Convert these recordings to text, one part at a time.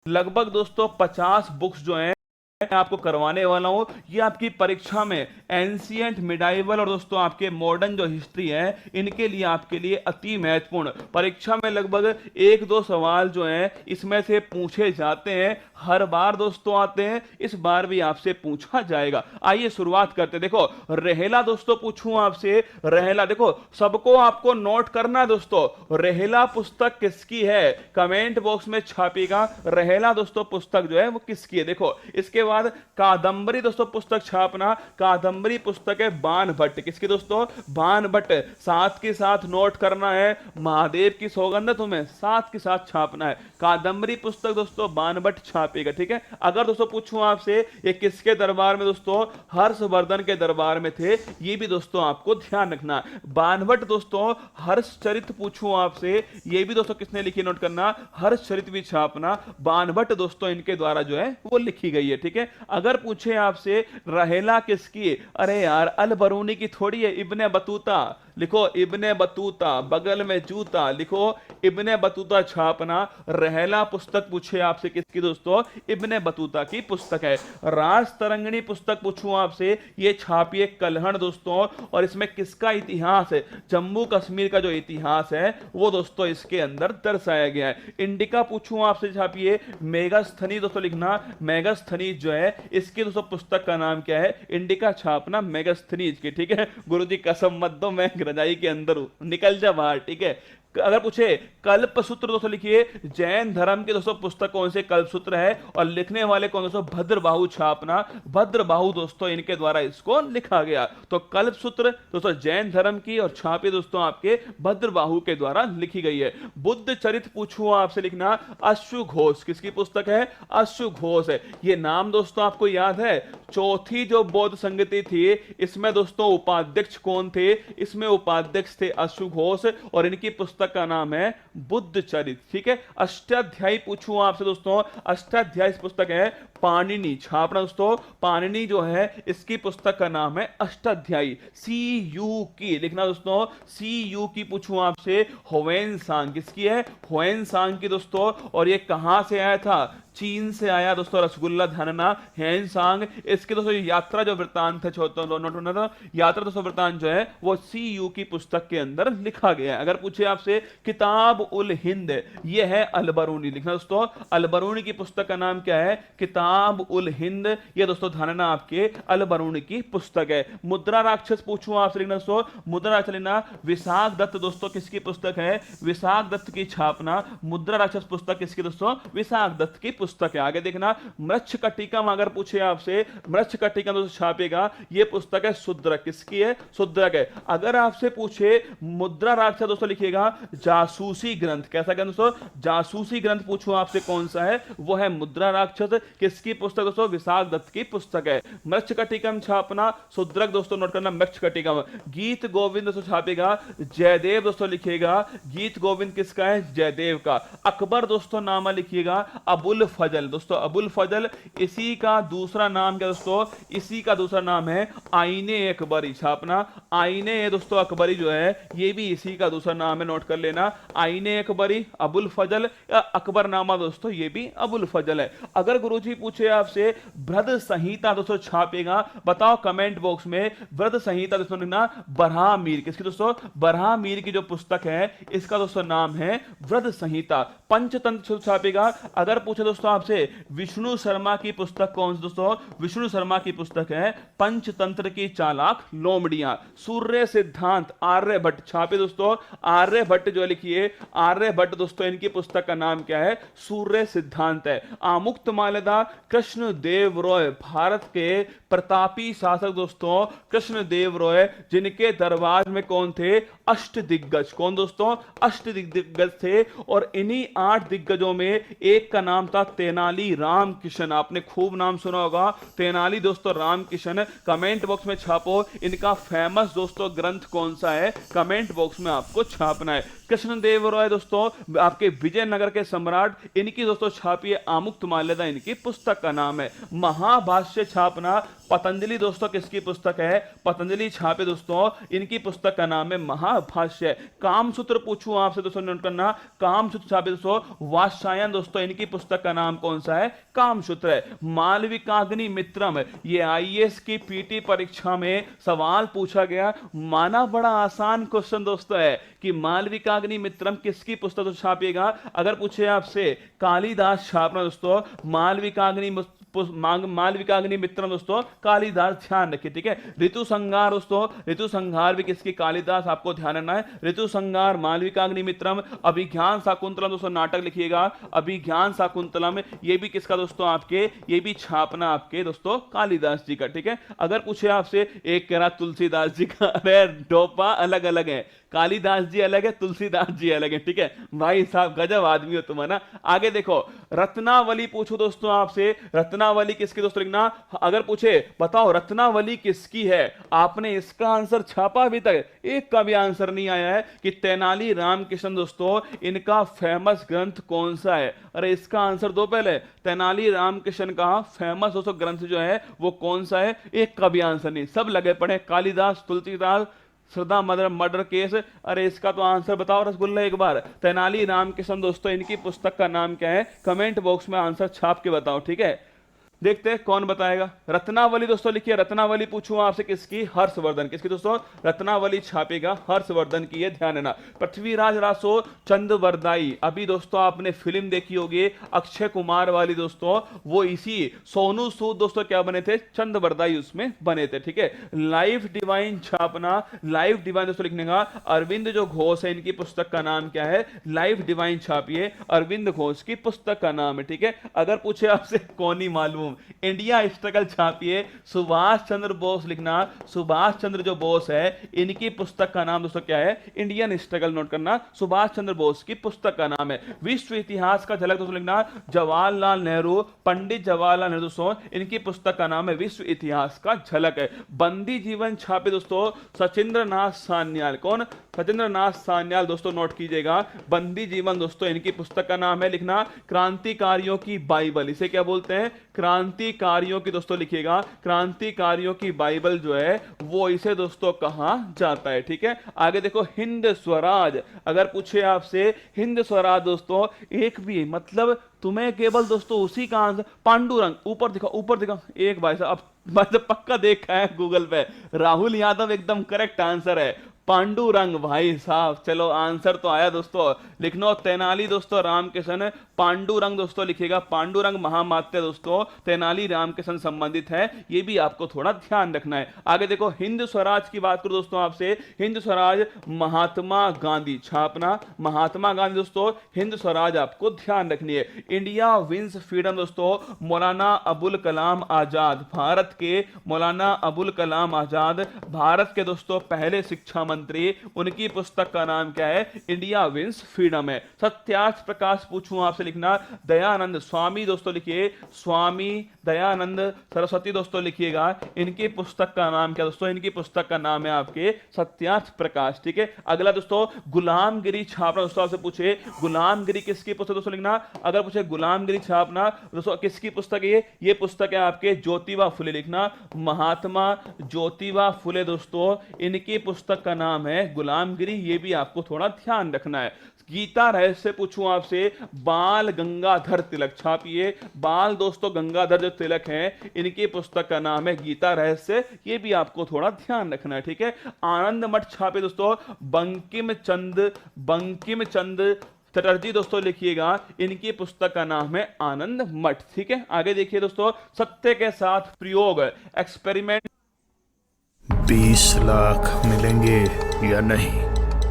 लगभग दोस्तों 50 बुक्स जो हैं मैं आपको करवाने वाला हूं। ये आपकी परीक्षा में एंशियंट, मिडाइवल और दोस्तों आपके मॉडर्न जो हिस्ट्री है इनके लिए आपके लिए अति महत्वपूर्ण, परीक्षा में लगभग एक दो सवाल जो हैं इसमें से पूछे जाते हैं, हर बार दोस्तों आते हैं, इस बार भी आपसे पूछा जाएगा। आइए शुरुआत करते हैं। देखो रहेला दोस्तों पूछूं आपसे, रहेला देखो सबको आपको नोट करना है दोस्तों, रहेला पुस्तक किसकी है कमेंट बॉक्स में छापिएगा। रहेला दोस्तों पुस्तक जो है वो किसकी है। देखो इसके बाद कादंबरी दोस्तों पुस्तक छापना, कादंबरी पुस्तक है बाण भट्ट, किसकी दोस्तों बाण भट्ट। साथ के साथ नोट करना है, महादेव की सौगंध तुम्हें साथ के साथ छापना है। कादंबरी पुस्तक दोस्तों बाण भट्ट छापेगा, ठीक है। अगर दोस्तों पूछूं आपसे ये किसके दरबार में, दोस्तों हर्षवर्धन के दरबार में थे, ये भी दोस्तों आपको ध्यान रखना। बाण भट्ट दोस्तों हर्षचरित पूछूं आपसे, ये भी दोस्तों किसने लिखी नोट करना, हर्षचरित भी छापना। बाण भट्ट दोस्तों इनके द्वारा जो है वो लिखी गई है, ठीक है। अगर पूछे आपसे रहेला किसकी, अरे यार अल बरूनी की थोड़ी है, इब्ने बतूता लिखो, इब्ने बतूता बगल में जूता लिखो, इब्ने बतूता छापना। रहेला पुस्तक पूछे आपसे किसकी दोस्तों, इब्ने बतूता की पुस्तक है। राज तरंगिणी पुस्तक पूछूं आपसे, ये छापिए कल्हण दोस्तों, और इसमें किसका इतिहास है, जम्मू कश्मीर का जो इतिहास है वो दोस्तों इसके अंदर दर्शाया गया है। इंडिका पूछूं आपसे छापिए मेगास्थनी दोस्तों लिखना, मेगास्थनी जो है इसकी दोस्तों पुस्तक का नाम क्या है, इंडिका छापना मेगास्थनीज की, ठीक है। गुरुजी कसम मत दो मैं रजाई के अंदर हूं, निकल जा बाहर, ठीक है। अगर पूछे कल्पसूत्र दोस्तों लिखिए, जैन धर्म के दोस्तों पुस्तक कौन से कल्पसूत्र है और लिखने वाले कौन दोस्तों, भद्रबाहु छापना, भद्रबाहु दोस्तों इनके द्वारा इसको लिखा गया। तो कल्पसूत्र दोस्तों जैन धर्म की और छापे दोस्तों आपके भद्रबाहु के द्वारा लिखी गई है। बुद्ध चरित पूछूं आपसे लिखना, अश्व घोष किसकी पुस्तक है, अश्व घोष है। ये नाम दोस्तों आपको याद है, चौथी जो बौद्ध संगति थी इसमें दोस्तों उपाध्यक्ष कौन थे, इसमें उपाध्यक्ष थे अश्व घोष, और इनकी पुस्तक का नाम है बुद्ध चरित, ठीक है। अष्टाध्यायी पूछूं आपसे दोस्तों, अष्टाध्यायी पुस्तक है पाणिनि छापना दोस्तों, पाणिनि जो है इसकी पुस्तक का नाम है अष्टाध्यायी। सी यू की लिखना दोस्तों, सी यू की पूछूं आपसे, हुएन सांग किसकी है, हुएन सांग की दोस्तों, और ये कहां से आया था, चीन से आया दोस्तों, रसगुल्ला ध्यानना हेन सांग। इसके दोस्तों यात्रा जो वृत्तांत है यात्रा दोस्तों वृत्तांत जो है वो सी यू की पुस्तक के अंदर लिखा गया है। अगर पूछे आपसे किताब उल हिंद, ये है अलबरूनी लिखना दोस्तों, अलबरूनी की पुस्तक का नाम क्या है, किताब उल हिंद, ये दोस्तों ध्यानना आपके अलबरूनी की पुस्तक है। मुद्रा राक्षस पूछूं आपसे लिखना दोस्तों, मुद्रा राक्षस लिखना, विशाख दत्त दोस्तों किसकी पुस्तक है, विशाख दत्त की छापना। मुद्रा राक्षस पुस्तक किसकी दोस्तों, विशाख दत्त की पुस्तक है। आगे देखना मृच्छकटिकम, अगर पूछे आपसे मृच्छकटिकम दोस्तों छापेगा, ये पुस्तक है शूद्रक, किसकी है, शूद्रक है। अगर आपसे पूछे मुद्रा राक्षस दोस्तों लिखिएगा जासूसी ग्रंथ, कैसा ग्रंथ दोस्तों, जासूसी ग्रंथ पूछूं आपसे कौन सा है, वो है मुद्रा राक्षस, किसकी पुस्तक दोस्तों, विशाख दत्त की पुस्तक है। मृच्छकटिकम छापना शूद्रक दोस्तों नोट करना, मृच्छकटिकम। गीत गोविंद दोस्तों छापेगा जयदेव दोस्तों लिखिएगा, गीत गोविंद किसका है, जयदेव का। अकबर दोस्तों नामा लिखिएगा अबुल फजल दोस्तों, अबुल फजल, इसी का दूसरा नाम क्या दोस्तों, इसी का दूसरा नाम है आईने अकबरी छापना, आईने दोस्तों अकबरी जो है ये भी इसी का दूसरा नाम है, नोट कर लेना, आईने अकबरी, अबुल फजल या अकबरनामा दोस्तों ये भी अबुल फजल है। अगर गुरुजी पूछे आपसे बृहद संहिता दोस्तों छापेगा, बताओ कमेंट बॉक्स में, बृहद संहिता दोस्तों लिखना, बरहामीर किसकी दोस्तों, बरहामीर की जो पुस्तक है इसका दोस्तों नाम है बृहद संहिता। पंचतंत्र छापेगा। अगर पूछे दोस्तों आपसे विष्णु शर्मा की पुस्तक कौन सी दोस्तों, विष्णु शर्मा की पुस्तक है पंचतंत्र की चालाक लोमड़ियां। सूर्य सिद्धांत आर्यभट्ट छापे दोस्तों, आर्यभट्ट जो लिखिए, आर्यभट्ट दोस्तों इनकी पुस्तक का नाम क्या है, सूर्य सिद्धांत है। आमुक्त मालेदार कृष्ण देव रॉय, भारत के प्रतापी शासक दोस्तों कृष्ण देव रॉय, जिनके दरबार में कौन थे, अष्ट दिग्गज, कौन दोस्तों, अष्ट दिग्गज थे, और इन्हीं 8 दिग्गजों में एक का नाम था तेनाली राम किशन, आपने खूब नाम सुना होगा तेनाली दोस्तों राम किशन। कमेंट बॉक्स में छापो इनका फेमस दोस्तों ग्रंथ कौन सा है, कमेंट बॉक्स में आपको छापना है। कृष्णदेवराय दोस्तों आपके विजयनगर के सम्राट, इनकी दोस्तों छापिए आमुक्तमाल्यदा, इनकी पुस्तक का नाम है। महाभाष्य छापना पतंजलि दोस्तों किसकी पुस्तक है? पतंजलि छापे दोस्तों, इनकी पुस्तक का नाम है महाभाष्य। कामसूत्र पूछूं आपसे दोस्तों, नोट करना, कामसूत्र छापे दोस्तों वात्स्यायन दोस्तों, इनकी पुस्तक का नाम कौन सा है? कामसूत्र है। मालविकाग्नि मित्रम, ये आईएएस की पीटी परीक्षा में सवाल पूछा गया, माना बड़ा आसान क्वेश्चन दोस्तों है कि मालविकाग्नि मित्रम किसकी पुस्तक तो छापिएगा। अगर पूछे आपसे कालिदास छापना दोस्तों, मालविकाग्नि मित्रम दोस्तों कालिदास, ध्यान रखिए, ठीक है। ऋतु संहार दोस्तों, ऋतु संहार भी किसकी? कालिदास, आपको ध्यान रखना है। ऋतु संहार मालविकाग्नि मित्रम। अभिज्ञान शाकुंतलम दोस्तों नाटक लिखिएगा, अभिज्ञान शाकुंतलम, ये भी किसका दोस्तों? आपके, ये भी छापना आपके दोस्तों कालिदास जी का, ठीक है। अगर पूछे आपसे एक कह रहा तुलसीदास जी का, अरे डोपा अलग अलग है, कालिदास जी अलग है, तुलसीदास जी अलग है, ठीक है। भाई साहब गजब आदमी हो तुम, है ना। आगे देखो, रत्नावली पूछो दोस्तों आपसे, रत्नावली किसकी दोस्तों लिखना। अगर पूछे बताओ रत्नावली किसकी है, आपने इसका आंसर छापा, अभी तक एक का भी आंसर नहीं आया है कि तेनाली रामकृष्ण दोस्तों इनका फेमस ग्रंथ कौन सा है। अरे इसका आंसर दो पहले, तेनाली रामकृष्ण का फेमस दोस्तों ग्रंथ जो है वो कौन सा है? एक का भी आंसर नहीं, सब लगे पड़े, कालिदास, तुलसीदास, श्रद्धा मर्डर केस। अरे इसका तो आंसर बताओ रसगुल्ला एक बार। तेनाली रामकृष्ण दोस्तों इनकी पुस्तक का नाम क्या है? कमेंट बॉक्स में आंसर छाप के बताओ, ठीक है। देखते हैं कौन बताएगा। रत्नावली दोस्तों लिखिए, रत्नावली पूछूं आपसे किसकी? हर्षवर्धन, किसकी दोस्तों? रत्नावली छापेगा हर्षवर्धन की, है ध्यान देना। पृथ्वीराज रासो चंद्रवरदाई, अभी दोस्तों आपने फिल्म देखी होगी अक्षय कुमार वाली दोस्तों, वो इसी सोनू सूद दोस्तों क्या बने थे? चंद्रवरदाई उसमें बने थे, ठीक है। लाइफ डिवाइन छापना, लाइफ डिवाइन दोस्तों लिखने का अरविंद जो घोष है, इनकी पुस्तक का नाम क्या है? लाइफ डिवाइन छापिए, अरविंद घोष की पुस्तक का नाम है, ठीक है। अगर पूछे आपसे कौन ही मालूम, इंडिया स्ट्रगल छापिए, सुभाष चंद्र बोस लिखना, सुभाष चंद्र जो बोस है इनकी पुस्तक का नाम दोस्तों क्या है? इंडियन स्ट्रगल, नोट करना, सुभाष चंद्र बोस की पुस्तक का नाम है। विश्व इतिहास का झलक दोस्तों लिखना, जवाहरलाल नेहरू, पंडित जवाहरलाल नेहरू दोस्तों, इनकी पुस्तक का नाम है विश्व इतिहास का झलक है। बंदी जीवन छापे दोस्तों सचिंद्र नाथ सान्याल, कौन? सचिंद्र नाथ सान्याल दोस्तों, नोट कीजिएगा, बंदी जीवन दोस्तों इनकी पुस्तक का नाम है। लिखना क्रांतिकारियों की बाइबल, इसे क्या बोलते हैं? क्रांतिकारियों की दोस्तों लिखिएगा, क्रांतिकारियों की बाइबल जो है वो इसे दोस्तों कहा जाता है, ठीक है। आगे देखो, हिंद स्वराज, अगर पूछे आपसे हिंद स्वराज दोस्तों, एक भी मतलब तुम्हें केवल दोस्तों उसी का आंसर, पांडुरंग, ऊपर दिखा, ऊपर दिखा, एक भाई साहब पक्का देखा है गूगल पे, राहुल यादव एकदम करेक्ट आंसर है, पांडुरंग भाई साहब। चलो आंसर तो आया दोस्तों, लिखना तेनाली दोस्तों रामकृष्ण, पांडुरंग दोस्तों लिखिएगा, पांडुरंग महामात्य दोस्तों तेनाली रामकृष्ण संबंधित है, ये भी आपको थोड़ा ध्यान रखना है। आगे देखो, हिंद स्वराज की बात करूं दोस्तों आपसे, हिंद स्वराज महात्मा गांधी छापना, महात्मा गांधी दोस्तों हिंद स्वराज आपको ध्यान रखनी है। इंडिया विंस फ्रीडम दोस्तों मौलाना अबुल कलाम आजाद, भारत के मौलाना अबुल कलाम आजाद, भारत के दोस्तों पहले शिक्षा मंत्री, उनकी पुस्तक का नाम क्या है? इंडिया विंस फ्रीडम है। सत्यार्थ प्रकाश पूछूं आपसे, लिखना दयानंद स्वामी दोस्तों लिखिए, स्वामी दयानंद सरस्वती दोस्तों लिखिएगा, इनकी पुस्तक का नाम क्या दोस्तों? इनकी पुस्तक का नाम है आपके सत्यार्थ प्रकाश, ठीक है। अगला दोस्तों गुलामगिरी छापना, दोस्तों आपसे पूछे गुलामगिरी किसकी पुस्तक दोस्तों लिखना, अगर पूछे गुलामगिरी छापना दोस्तों किसकी पुस्तक है? ये पुस्तक है आपके ज्योतिबा फुले, लिखना महात्मा ज्योतिबा फुले दोस्तों, इनकी पुस्तक का नाम है गुलामगिरी, ये भी आपको थोड़ा ध्यान रखना है। गीता रहस्य पूछूं आपसे, बाल गंगाधर तिलक छापिए, बाल दोस्तों गंगाधर जो तिलक हैं इनकी पुस्तक का नाम है गीता रहस्य, ये भी आपको थोड़ा ध्यान रखना है, ठीक है। आनंद मठ छापे दोस्तों बंकिम चंद चटर्जी दोस्तों लिखिएगा, इनकी पुस्तक का नाम है आनंद मठ, ठीक है। आगे देखिए दोस्तों, सत्य के साथ प्रयोग एक्सपेरिमेंट, 20 लाख मिलेंगे या नहीं?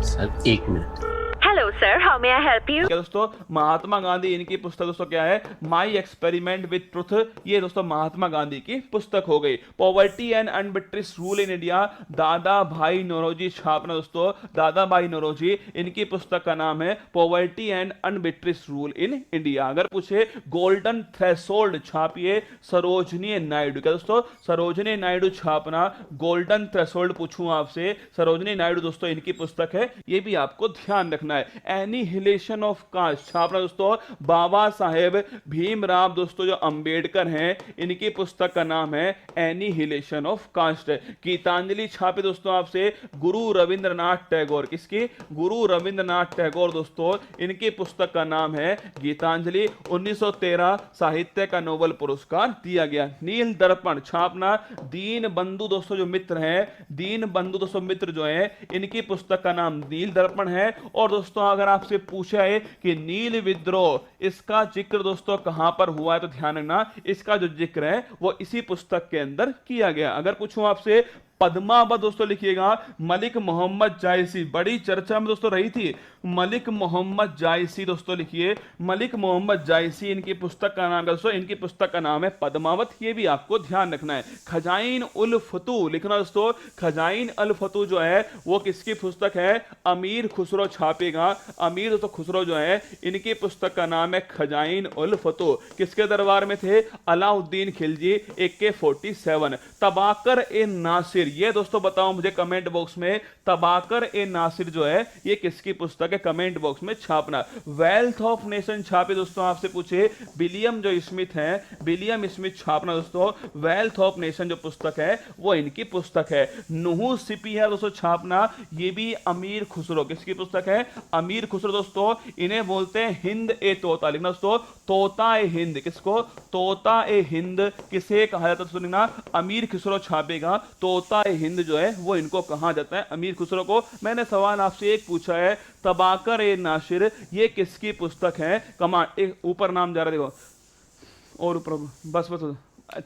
Sir 1 minute. Hello sir. How may I help you? क्या दोस्तों, महात्मा गांधी इनकी पुस्तक दोस्तों क्या है, माई एक्सपेरिमेंट विद ट्रुथ। ये दोस्तों महात्मा गांधी की पुस्तक हो गई। Poverty and unBritish rule in India, Dadabhai Naoroji छापना दोस्तों, दादा भाई नौरोजी, इनकी पुस्तक का नाम है poverty and unBritish rule in India. अगर पूछे गोल्डन थ्रेशोल्ड छापिए सरोजनी नायडू। क्या दोस्तों, सरोजनी नायडू छापना, गोल्डन थ्रेशोल्ड पूछूं आपसे, सरोजनी नायडू दोस्तों इनकी पुस्तक है, ये भी आपको ध्यान रखना है। एनिहिलेशन ऑफ कास्ट छापना दोस्तों, बाबा साहेब भीमराव दोस्तों जो अंबेडकर हैं, इनकी पुस्तक का नाम है एनिहिलेशन ऑफ कास्ट। गीतांजलि छापे दोस्तों आपसे, गुरु रविंद्रनाथ टैगोर, किसकी, गुरु रविंद्रनाथ टैगोर दोस्तों, इनकी पुस्तक का नाम है गीतांजलि। 1913 साहित्य का नोबेल पुरस्कार दिया गया। नील दर्पण छापना, दीन बंधु दोस्तों जो मित्र हैं, दीन बंधु दोस्तों मित्र जो हैं, इनकी पुस्तक का नाम नील दर्पण है। और दोस्तों अगर आपसे पूछा है कि नील विद्रोह, इसका जिक्र दोस्तों कहां पर हुआ है, तो ध्यान रखना इसका जो जिक्र है वो इसी पुस्तक के अंदर किया गया। अगर पूछूं आपसे पद्मावत दोस्तों लिखिएगा, मलिक मोहम्मद जायसी, बड़ी चर्चा में दोस्तों रही थी, मलिक मोहम्मद जायसी दोस्तों लिखिए, मलिक मोहम्मद जायसी, इनकी पुस्तक का नाम दोस्तों, इनकी पुस्तक का नाम है पद्मावत। ये भी आपको ध्यान रखना है। खजाइन उल फतू लिखना दोस्तों, खजाइन उल फतू जो है वो किसकी पुस्तक है, अमीर खुसरो छापेगा, अमीर दोस्तों खुसरो जो है, इनकी पुस्तक का नाम है खजाइन उल फतू। किसके दरबार में थे, अलाउद्दीन खिलजी, AK-47। तबाकर ए नासिर, ये दोस्तों बताओ मुझे कमेंट बॉक्स में, तबाकर ए नासिर जो है ये किसकी पुस्तक है, कमेंट बॉक्स में छापना। वेल्थ ऑफ नेशन छापे दोस्तों, आपसे पूछे विलियम जो स्मिथ हैं, विलियम स्मिथ छापना दोस्तों, वेल्थ ऑफ नेशन जो पुस्तक है वो इनकी पुस्तक है। नुहू सिपी है दोस्तों छापना, ये भी अमीर खुसरो, किसकी पुस्तक है, अमीर खुसरो दोस्तों, इन्हें बोलते हैं हिंद ए तोता। लिखना दोस्तों, तोता ए हिंद, किसको, तोता ए हिंद किसे कहा जाता है, सुनना, अमीर खुसरो छापेगा, तोता ए हिंद जो है वो इनको कहा जाता है, अमीर खुसरो को। मैंने सवाल आपसे एक पूछा है, तबाकर ए नासिर ये किसकी पुस्तक है, कमांड, एक ऊपर नाम जा रहा है देखो, और ऊपर बस बस,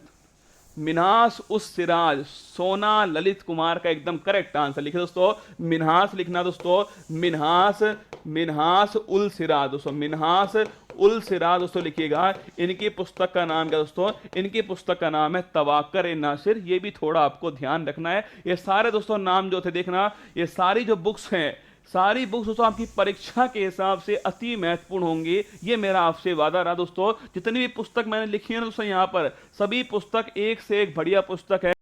मिन्हास उस सिराज, सोना ललित कुमार का एकदम करेक्ट आंसर लिखे दोस्तों, मिन्हास लिखना दोस्तों, मिन्हास, मिन्हास उल सिराज दोस्तों, मिन्हास उल सिराज दोस्तों लिखिएगा। इनकी पुस्तक का नाम क्या दोस्तों, इनकी पुस्तक का नाम है तबाकर ए नासिर। ये भी थोड़ा आपको ध्यान रखना है। ये सारे दोस्तों नाम जो थे देखना, ये सारी जो बुक्स हैं, सारी बुक्स दोस्तों आपकी परीक्षा के हिसाब से अति महत्वपूर्ण होंगी, ये मेरा आपसे वादा रहा दोस्तों। जितनी भी पुस्तक मैंने लिखी है ना दोस्तों, यहाँ पर सभी पुस्तक एक से एक बढ़िया पुस्तक है।